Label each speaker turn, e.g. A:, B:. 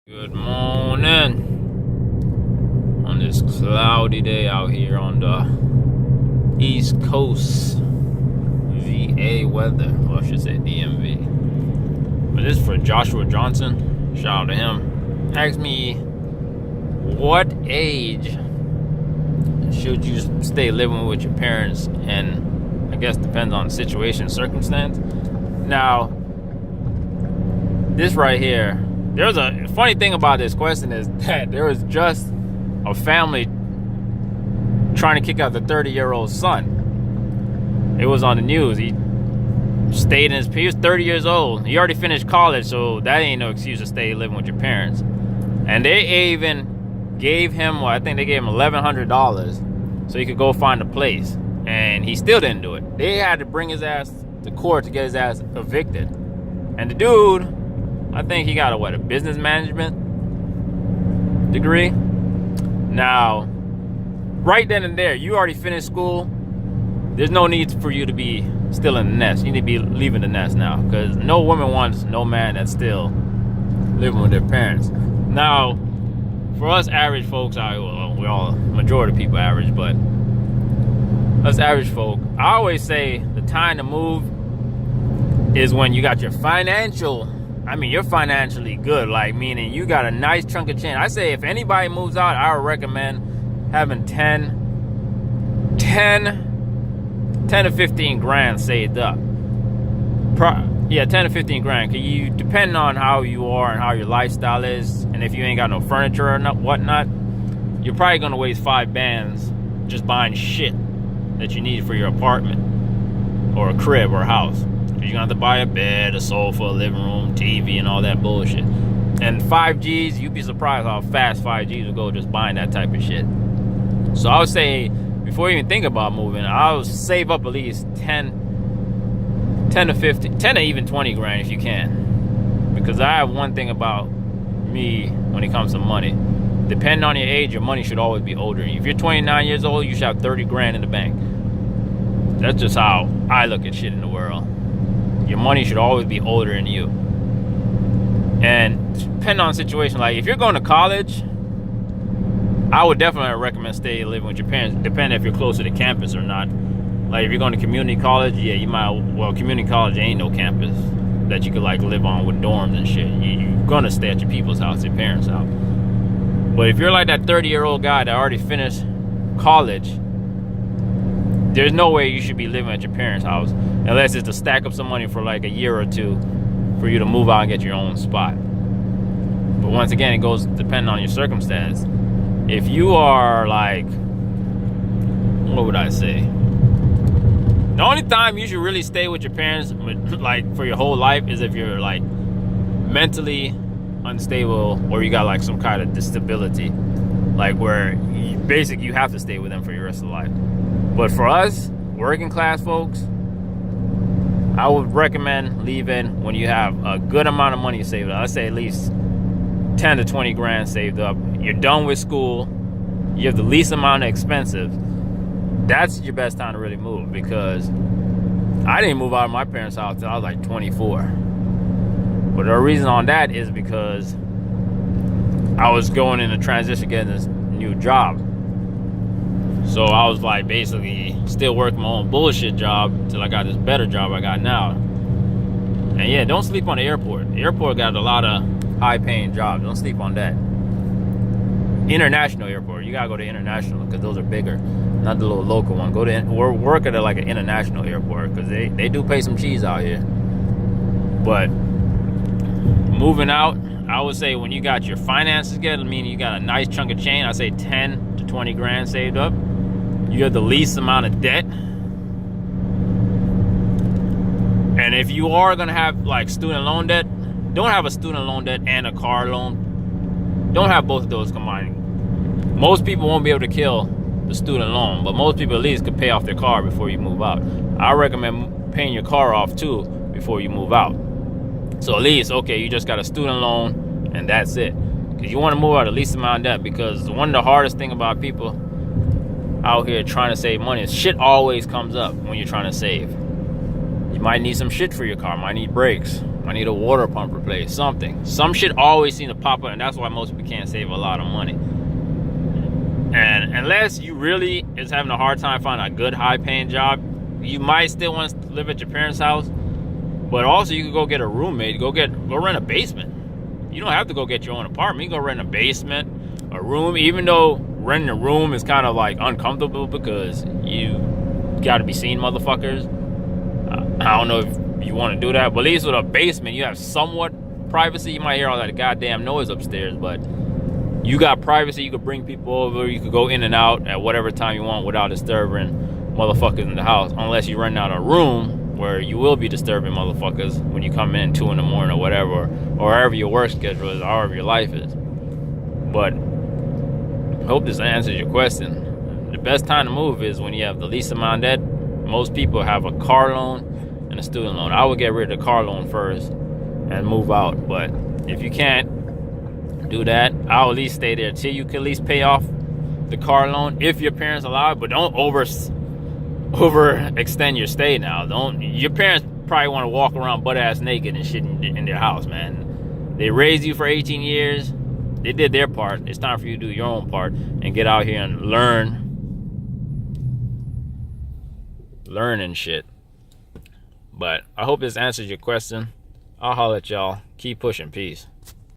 A: Good morning on this cloudy day out here on the East Coast, VA weather, or I should say DMV. But this is for Joshua Johnson. Shout out to him. Asked me, what age should you stay living with your parents? And I guess depends on situation, circumstance. Now, this right here, there's a funny thing about this question is that there was just a family trying to kick out the 30-year-old son. It was on the news. He was 30 years old. He already finished college, so that ain't no excuse to stay living with your parents. And they even gave him, I think they gave him $1,100 so he could go find a place. And he still didn't do it. They had to bring his ass to court to get his ass evicted. And the dude, I think he got a business management degree. Now, right then and there, you already finished school. There's no need for you to be still in the nest. You need to be leaving the nest now, because no woman wants no man that's still living with their parents. Now, for us average folks, we're all majority of people average, but us average folk, I always say the time to move is when you got your you're financially good, like meaning you got a nice chunk of change. I say if anybody moves out, I would recommend having 10 to 15 grand saved up. 10 to 15 grand. Cause you, depending on how you are and how your lifestyle is, and if you ain't got no furniture or whatnot, you're probably gonna waste 5 bands just buying shit that you need for your apartment or a crib or a house. You're gonna have to buy a bed, a sofa, a living room, TV, and all that bullshit. And 5Gs, you'd be surprised how fast 5Gs will go just buying that type of shit. So I would say, before you even think about moving, I would save up at least 10 to 15, 10 to even 20 grand if you can. Because I have one thing about me when it comes to money. Depending on your age, your money should always be older. If you're 29 years old, you should have 30 grand in the bank. That's just how I look at shit in the world. Your money should always be older than you. And depending on the situation, like if you're going to college, I would definitely recommend stay living with your parents, depending if you're closer to campus or not. Like if you're going to community college, yeah, community college ain't no campus that you could like live on with dorms and shit. You're going to stay at your people's house, your parents' house. But if you're like that 30-year-old guy that already finished college, there's no way you should be living at your parents' house unless it's to stack up some money for like a year or two for you to move out and get your own spot. But once again, it goes depending on your circumstance. If you are like, what would I say? The only time you should really stay with your parents, like for your whole life, is if you're like mentally unstable or you got like some kind of disability, like where you have to stay with them for your rest of life. But for us, working class folks, I would recommend leaving when you have a good amount of money saved up. I'd say at least 10 to 20 grand saved up. You're done with school. You have the least amount of expenses. That's your best time to really move, because I didn't move out of my parents' house until I was like 24. But the reason on that is because I was going in a transition, getting this new job. So I was like basically still working my own bullshit job till I got this better job I got now. And yeah, don't sleep on the airport. The airport got a lot of high paying jobs. Don't sleep on that. International airport. You gotta go to international because those are bigger, not the little local one. Go to work at like an international airport because they do pay some cheese out here. But moving out, I would say when you got your finances together, meaning you got a nice chunk of change, I say 10 to 20 grand saved up. You have the least amount of debt. And if you are going to have like student loan debt, don't have a student loan debt and a car loan. Don't have both of those combined. Most people won't be able to kill the student loan, but most people at least could pay off their car before you move out. I recommend paying your car off too before you move out. So at least, okay, you just got a student loan and that's it. Because you want to move out at least amount of debt, because one of the hardest thing about people out here trying to save money is shit always comes up when you're trying to save. You might need some shit for your car, might need brakes, I need a water pump replaced. Something. Some shit always seem to pop up, and that's why most people can't save a lot of money. And unless you really is having a hard time finding a good high-paying job, you might still want to live at your parents' house. But also, you could go get a roommate. Go rent a basement. You don't have to go get your own apartment. You can go rent a basement, a room. Even though renting a room is kind of like uncomfortable because you got to be seeing motherfuckers. I don't know if you want to do that, but at least with a basement, you have somewhat privacy. You might hear all that goddamn noise upstairs, but you got privacy. You could bring people over. You could go in and out at whatever time you want without disturbing motherfuckers in the house, unless you rent out a room where you will be disturbing motherfuckers when you come in 2 in the morning or whatever, or wherever your work schedule is, or however your life is. But I hope this answers your question. The best time to move is when you have the least amount of debt. Most people have a car loan and a student loan. I would get rid of the car loan first and move out. But if you can't do that, I'll at least stay there till you can at least pay off the car loan if your parents allow it. But don't overextend your stay now. Your parents probably want to walk around butt ass naked and shit in their house, man. They raised you for 18 years. They did their part. It's time for you to do your own part and get out here and learn and shit. But I hope this answers your question. I'll holler at y'all. Keep pushing. Peace.